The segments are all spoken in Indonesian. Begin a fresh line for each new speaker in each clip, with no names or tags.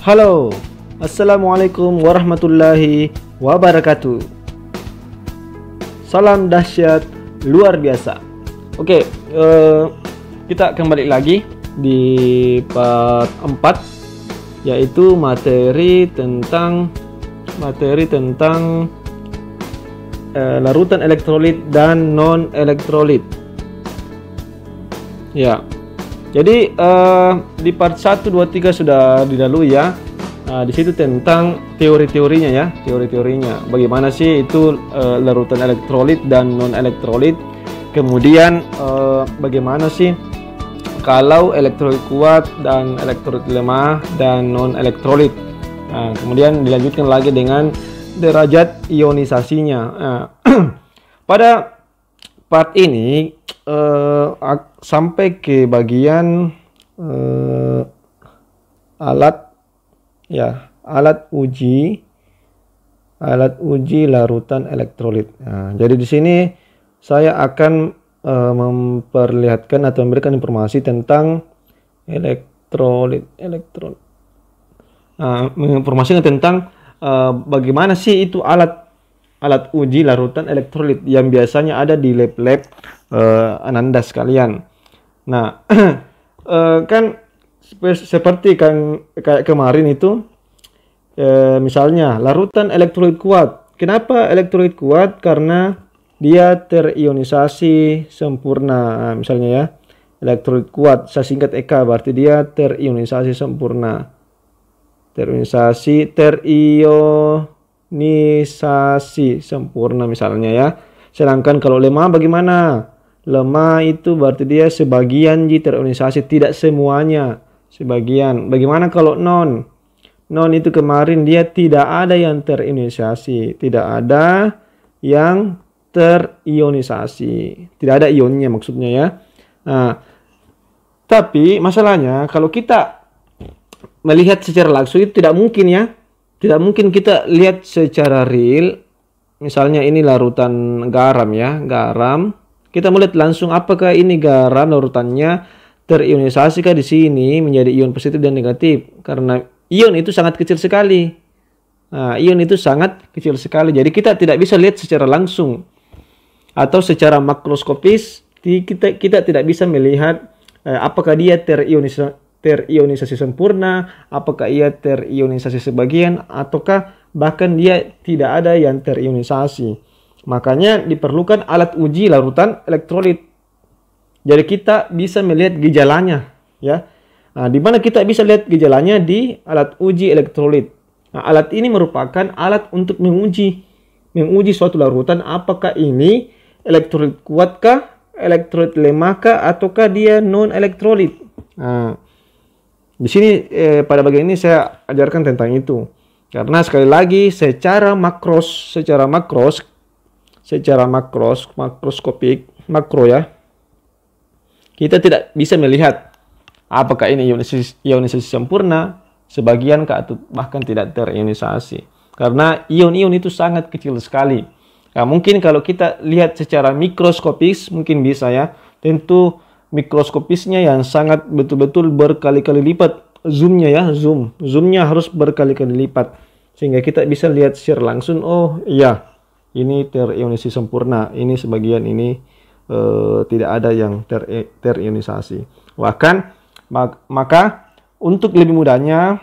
Halo, Assalamualaikum warahmatullahi wabarakatuh. Salam dahsyat luar biasa. Oke, kita kembali lagi di part 4, yaitu materi tentang larutan elektrolit dan non elektrolit. Ya. Jadi di part 1, 2, 3 sudah didahului ya. Di situ tentang teori-teorinya ya, teori-teorinya. Bagaimana sih itu larutan elektrolit dan non elektrolit. Kemudian bagaimana sih kalau elektrolit kuat dan elektrolit lemah dan non elektrolit. Kemudian dilanjutkan lagi dengan derajat ionisasinya. Pada part ini sampai ke bagian alat uji larutan elektrolit. Jadi di sini saya akan memperlihatkan atau memberikan informasi tentang elektrolit. Menginformasikan tentang bagaimana sih itu alat uji larutan elektrolit yang biasanya ada di lab-lab Ananda sekalian. Nah, kan seperti kayak kemarin itu, misalnya larutan elektrolit kuat. Kenapa elektrolit kuat? Karena dia terionisasi sempurna. Misalnya ya, elektrolit kuat, saya singkat EK, berarti dia terionisasi sempurna. Terionisasi sempurna misalnya ya. Sedangkan kalau lemah bagaimana? Lemah itu berarti dia sebagian terionisasi, tidak semuanya, sebagian. Bagaimana kalau non? Non itu kemarin dia tidak ada yang terionisasi, tidak ada yang terionisasi, tidak ada ionnya maksudnya ya. Nah, tapi masalahnya kalau kita melihat secara langsung itu tidak mungkin ya. Tidak mungkin kita lihat secara real. Misalnya ini larutan garam ya, garam. Kita melihat langsung apakah ini garam larutannya terionisasi kah di sini menjadi ion positif dan negatif. Karena ion itu sangat kecil sekali. Nah, ion itu sangat kecil sekali. Jadi kita tidak bisa lihat secara langsung atau secara makroskopis. Kita tidak bisa melihat apakah dia terionisasi sempurna, apakah ia terionisasi sebagian, ataukah bahkan dia tidak ada yang terionisasi. Makanya diperlukan alat uji larutan elektrolit. Jadi kita bisa melihat gejalanya ya. Nah, di mana kita bisa lihat gejalanya di alat uji elektrolit. Nah, alat ini merupakan alat untuk menguji suatu larutan apakah ini elektrolit kuatkah, elektrolit lemahkah, ataukah dia non elektrolit. Nah, di sini pada bagian ini saya ajarkan tentang itu. Karena sekali lagi secara makroskopik, makro ya, kita tidak bisa melihat apakah ini ionisasi sempurna, sebagian atau bahkan tidak terionisasi. Karena ion-ion itu sangat kecil sekali. Nah, mungkin kalau kita lihat secara mikroskopis mungkin bisa ya. Tentu mikroskopisnya yang sangat betul-betul berkali-kali lipat zoomnya ya, zoomnya harus berkali-kali lipat sehingga kita bisa lihat secara langsung. Oh iya, ini terionisasi sempurna, ini sebagian ini tidak ada yang terionisasi. Bahkan maka untuk lebih mudahnya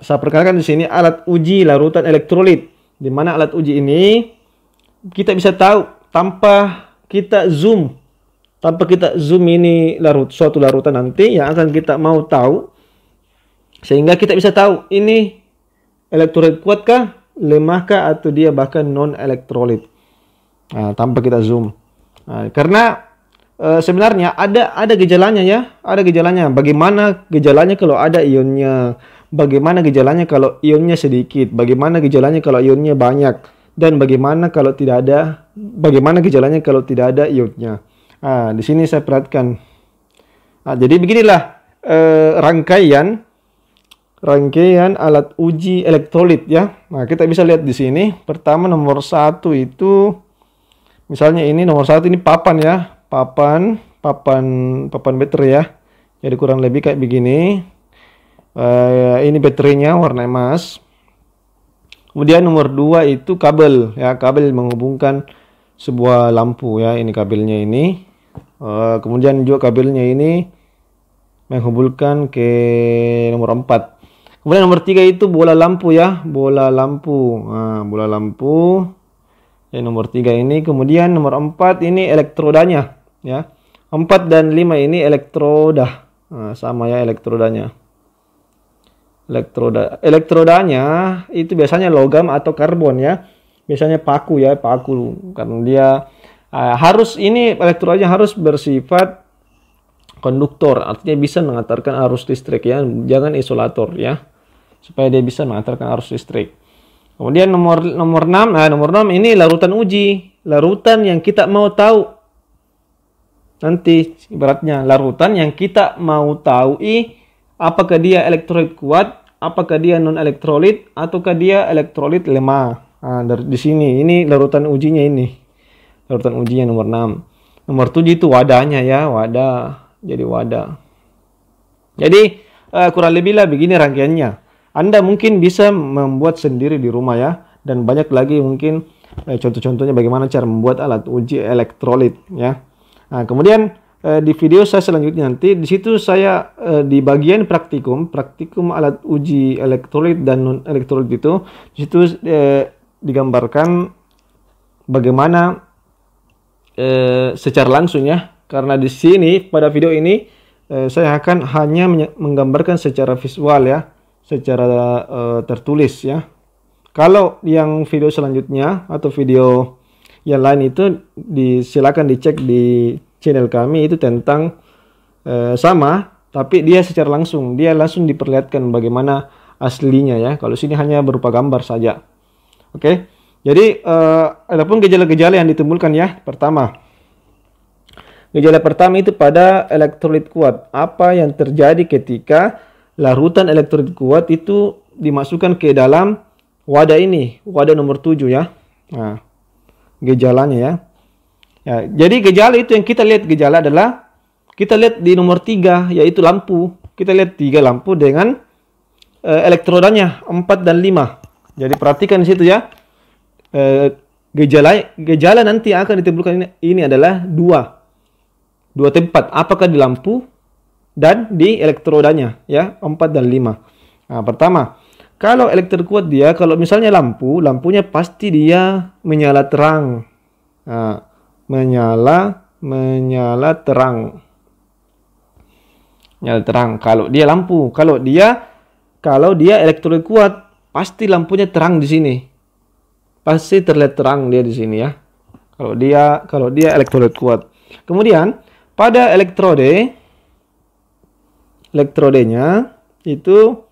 saya perkenalkan di sini alat uji larutan elektrolit, di mana alat uji ini kita bisa tahu tanpa kita zoom ini suatu larutan nanti yang akan kita mau tahu, sehingga kita bisa tahu ini elektrolit kuatkah, lemahkah, atau dia bahkan non elektrolit. Nah, tanpa kita zoom. Nah, karena sebenarnya ada gejalanya ya, ada gejalanya. Bagaimana gejalanya kalau ada ionnya? Bagaimana gejalanya kalau ionnya sedikit? Bagaimana gejalanya kalau ionnya banyak? Dan bagaimana kalau tidak ada? Bagaimana gejalanya kalau tidak ada ionnya? Nah, di sini saya perhatikan. Nah, jadi beginilah rangkaian alat uji elektrolit ya. Nah, kita bisa lihat di sini. Pertama nomor 1 itu, misalnya ini nomor 1 ini papan ya, papan meter ya. Jadi kurang lebih kayak begini. Ini baterainya warna emas. Kemudian nomor 2 itu kabel ya, kabel menghubungkan sebuah lampu ya, ini kabelnya ini. Kemudian juga kabelnya ini menghubungkan ke nomor 4. Kemudian nomor 3 itu bola lampu ya, bola lampu. Nah, bola lampu. Nomor 3 ini. Kemudian nomor 4 ini elektrodanya ya. 4 dan 5 ini elektroda. Nah, sama ya elektrodanya. Elektrodanya itu biasanya logam atau karbon ya. Biasanya paku ya, paku karena dia harus ini elektrodanya harus bersifat konduktor, artinya bisa mengantarkan arus listrik ya, jangan isolator ya. Supaya dia bisa mengantarkan arus listrik. Kemudian nomor 6, nomor 6 ini larutan uji. Larutan yang kita mau tahu. Nanti ibaratnya larutan yang kita mau tahu apakah dia elektrolit kuat, apakah dia non elektrolit, ataukah dia elektrolit lemah. Nah, dari di sini ini larutan ujinya ini. Larutan ujinya nomor 6. Nomor 7 itu wadahnya ya, wadah. Jadi wadah. Jadi kurang lebih lah begini rangkaiannya. Anda mungkin bisa membuat sendiri di rumah ya, dan banyak lagi mungkin contoh-contohnya bagaimana cara membuat alat uji elektrolit ya. Nah, kemudian di video saya selanjutnya nanti di situ saya di bagian praktikum alat uji elektrolit dan non elektrolit itu di situ digambarkan bagaimana secara langsung ya, karena di sini pada video ini saya akan hanya menggambarkan secara visual ya, secara tertulis ya. Kalau yang video selanjutnya atau video yang lain itu silakan dicek di channel kami, itu tentang sama tapi dia secara langsung, dia langsung diperlihatkan bagaimana aslinya ya. Kalau sini hanya berupa gambar saja. Oke. Jadi adapun gejala-gejala yang ditimbulkan ya. Pertama, gejala pertama itu pada elektrolit kuat. Apa yang terjadi ketika larutan elektrolit kuat itu dimasukkan ke dalam wadah ini, wadah nomor 7 ya. Nah, gejalanya ya. Ya, jadi gejala itu yang kita lihat gejala adalah kita lihat di nomor 3 yaitu lampu. Kita lihat 3 lampu dengan elektrodanya 4 dan 5. Jadi perhatikan di situ ya. Gejala nanti yang akan ditimbulkan ini adalah dua tempat, apakah di lampu dan di elektrodanya ya, 4 dan 5. Nah, pertama, kalau elektron kuat dia, kalau misalnya lampunya pasti dia menyala terang. Nah, menyala terang. Menyala terang. Kalau dia lampu, kalau dia elektron kuat, pasti lampunya terang di sini. Pasti terlihat terang dia di sini ya. Kalau dia elektrolit kuat. Kemudian pada elektrodenya itu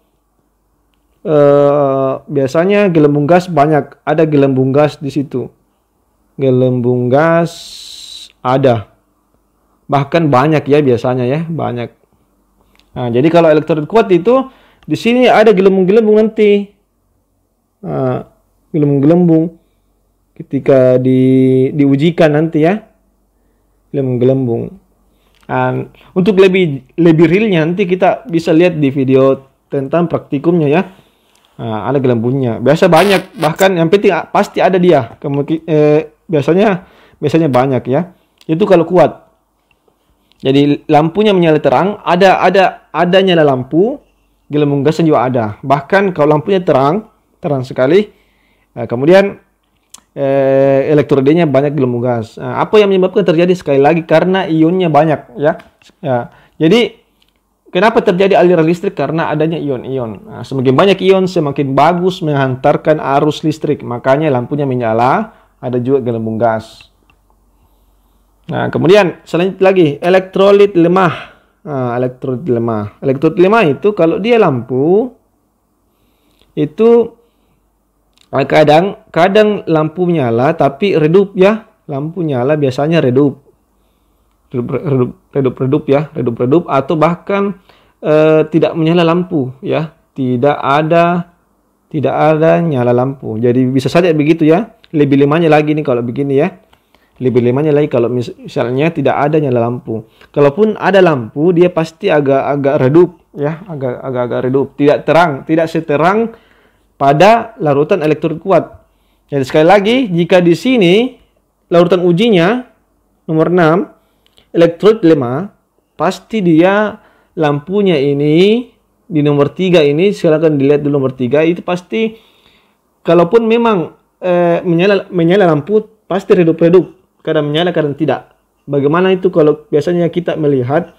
biasanya gelembung gas banyak. Ada gelembung gas di situ. Gelembung gas ada. Bahkan banyak ya biasanya ya, banyak. Nah, jadi kalau elektrolit kuat itu di sini ada gelembung-gelembung nanti. Nah, gelembung-gelembung ketika diujikan nanti ya, gelembung-gelembung. Untuk lebih realnya nanti kita bisa lihat di video tentang praktikumnya ya. Ada gelembungnya, biasa banyak, bahkan yang penting pasti ada dia. Biasanya banyak ya. Itu kalau kuat. Jadi lampunya menyala terang, ada nyala lampu, gelembung gasnya juga ada. Bahkan kalau lampunya terang sekali. Kemudian elektrodenya banyak gelembung gas. Apa yang menyebabkan terjadi sekali lagi karena ionnya banyak ya. Jadi kenapa terjadi aliran listrik? Karena adanya ion-ion. Semakin banyak ion semakin bagus menghantarkan arus listrik. Makanya lampunya menyala, ada juga gelembung gas. Nah, kemudian selanjutnya lagi elektrolit lemah. Elektrolit lemah. Elektrolit lemah itu kalau dia lampu itu kadang lampu nyala tapi redup ya. Lampu nyala biasanya redup atau bahkan tidak menyala lampu ya. Tidak ada nyala lampu. Jadi bisa saja begitu ya. Lebih lemahnya lagi nih kalau begini ya. Lebih lemahnya lagi kalau misalnya tidak ada nyala lampu. Kalaupun ada lampu, dia pasti agak-agak redup ya, agak-agak redup. Tidak terang, tidak seterang pada larutan elektrolit kuat. Jadi sekali lagi, jika di sini larutan ujinya nomor 6 elektrolit lemah, pasti dia lampunya ini di nomor 3 ini, silakan dilihat di nomor 3 itu pasti, kalaupun memang menyala lampu pasti redup-redup, kadang menyala kadang tidak. Bagaimana itu kalau biasanya kita melihat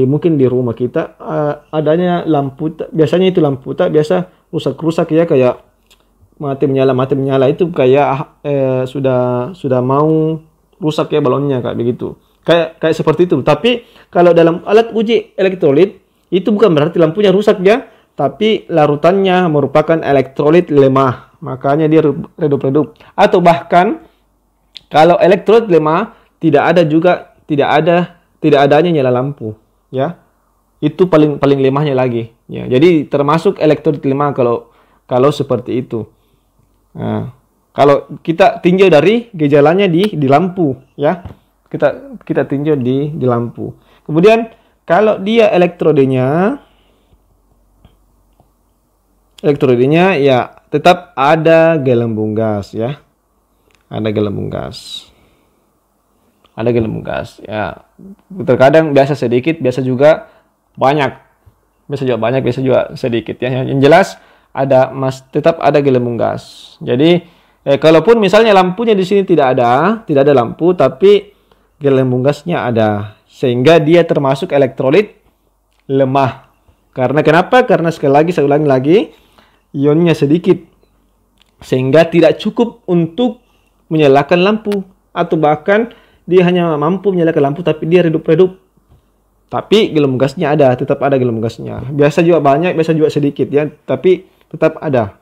mungkin di rumah kita adanya lampu, biasanya itu lampu tak biasa rusak-rusak ya, kayak mati menyala itu kayak sudah mau rusak ya balonnya, kayak begitu. Kayak seperti itu. Tapi kalau dalam alat uji elektrolit itu bukan berarti lampunya rusak ya, tapi larutannya merupakan elektrolit lemah. Makanya dia redup-redup. Atau bahkan kalau elektrolit lemah tidak adanya nyala lampu ya. Itu paling lemahnya lagi ya. Jadi termasuk elektrolit lemah kalau seperti itu. Nah, kalau kita tinjau dari gejalanya di lampu ya. Kita tinjau di lampu. Kemudian kalau dia elektrodenya ya tetap ada gelembung gas ya. Ada gelembung gas. Ada gelembung gas ya. Terkadang biasa sedikit, biasa juga banyak. Biasa juga sedikit ya. Yang jelas tetap ada gelembung gas. Jadi kalaupun misalnya lampunya di sini tidak ada lampu, tapi gelembung gasnya ada, sehingga dia termasuk elektrolit lemah. Karena kenapa? Karena sekali lagi saya ulangi lagi, ionnya sedikit sehingga tidak cukup untuk menyalakan lampu, atau bahkan dia hanya mampu menyalakan lampu tapi dia redup-redup. Tapi gelembung gasnya ada, tetap ada gelembung gasnya. Biasa juga banyak, biasa juga sedikit ya, tapi tetap ada.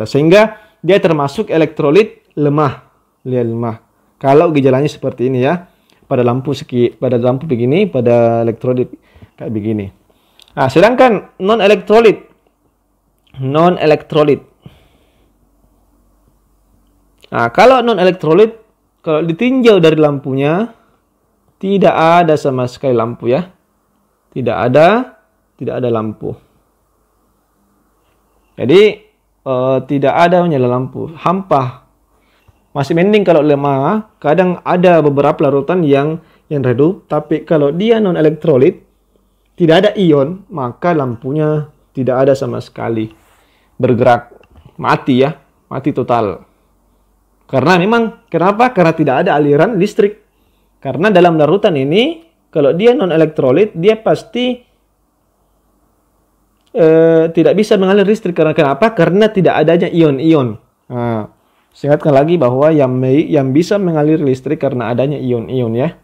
Sehingga dia termasuk elektrolit lemah. Kalau gejalanya seperti ini ya, pada lampu begini, pada elektrolit kayak begini. Nah, sedangkan non elektrolit. Nah, kalau non elektrolit, kalau ditinjau dari lampunya tidak ada sama sekali lampu ya. Tidak ada lampu. Jadi tidak ada menyala lampu, hampa. Masih mending kalau lemah, kadang ada beberapa larutan yang redup, tapi kalau dia non elektrolit, tidak ada ion, maka lampunya tidak ada sama sekali bergerak, mati ya, mati total. Karena memang kenapa? Karena tidak ada aliran listrik. Karena dalam larutan ini, kalau dia non elektrolit, dia pasti tidak bisa mengalir listrik. Karena kenapa? Karena tidak adanya ion-ion. Nah, saya ingatkan lagi bahwa yang bisa mengalir listrik karena adanya ion-ion ya.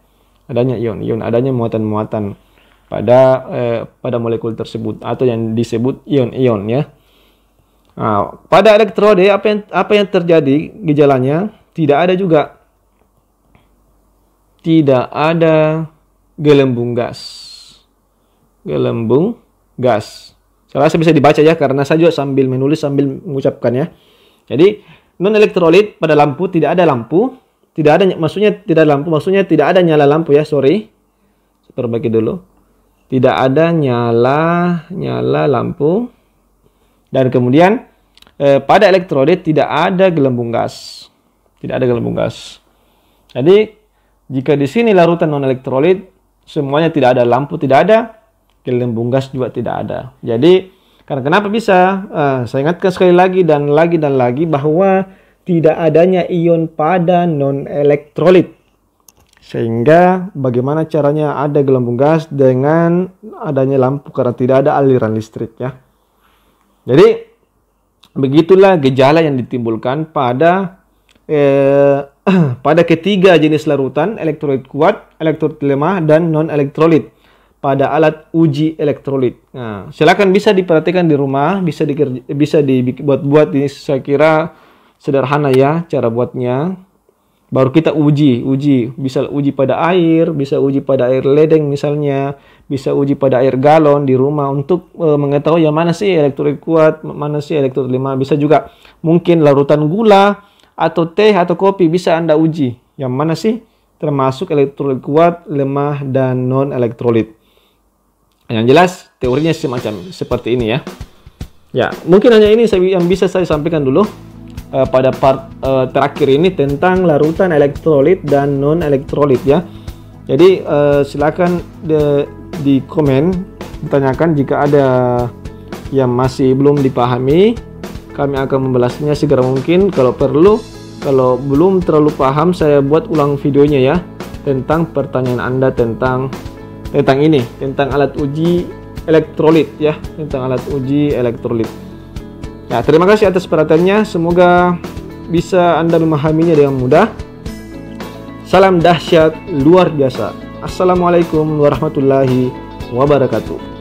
Adanya ion-ion, adanya muatan-muatan pada molekul tersebut atau yang disebut ion-ion ya. Nah, pada elektrode apa yang terjadi gejalanya? Tidak ada juga. Tidak ada gelembung gas. Gelembung gas. Saya rasa bisa dibaca ya, karena saya juga sambil menulis sambil mengucapkan ya. Jadi non elektrolit pada lampu tidak ada lampu, maksudnya tidak ada nyala lampu ya, sorry. Saya perbaiki dulu. Tidak ada nyala lampu. Dan kemudian pada elektrolit tidak ada gelembung gas. Tidak ada gelembung gas. Jadi jika di sini larutan non elektrolit semuanya tidak ada lampu, tidak ada gelembung gas juga tidak ada. Jadi karena kenapa bisa? Saya ingatkan sekali lagi dan lagi bahwa tidak adanya ion pada non elektrolit. Sehingga bagaimana caranya ada gelembung gas dengan adanya lampu karena tidak ada aliran listrik ya. Jadi begitulah gejala yang ditimbulkan pada ketiga jenis larutan, elektrolit kuat, elektrolit lemah, dan non elektrolit pada alat uji elektrolit. Nah, silakan bisa diperhatikan di rumah, bisa dibuat ini, saya kira sederhana ya cara buatnya. Baru kita uji, bisa uji pada air, bisa uji pada air ledeng misalnya, bisa uji pada air galon di rumah untuk mengetahui yang mana sih elektrolit kuat, mana sih elektrolit lemah. Bisa juga mungkin larutan gula atau teh atau kopi bisa Anda uji Yang mana sih termasuk elektrolit kuat, lemah, dan non-elektrolit. Yang jelas teorinya semacam seperti ini ya. Ya, mungkin hanya ini yang bisa saya sampaikan dulu pada part terakhir ini tentang larutan elektrolit dan non-elektrolit ya. Jadi silakan di komen tanyakan jika ada yang masih belum dipahami. Kami akan membalasnya segera mungkin. Kalau perlu, kalau belum terlalu paham, saya buat ulang videonya ya tentang pertanyaan Anda tentang ini, tentang alat uji elektrolit ya, tentang alat uji elektrolit. Ya, terima kasih atas perhatiannya. Semoga bisa Anda memahaminya dengan mudah. Salam dahsyat luar biasa. Assalamualaikum warahmatullahi wabarakatuh.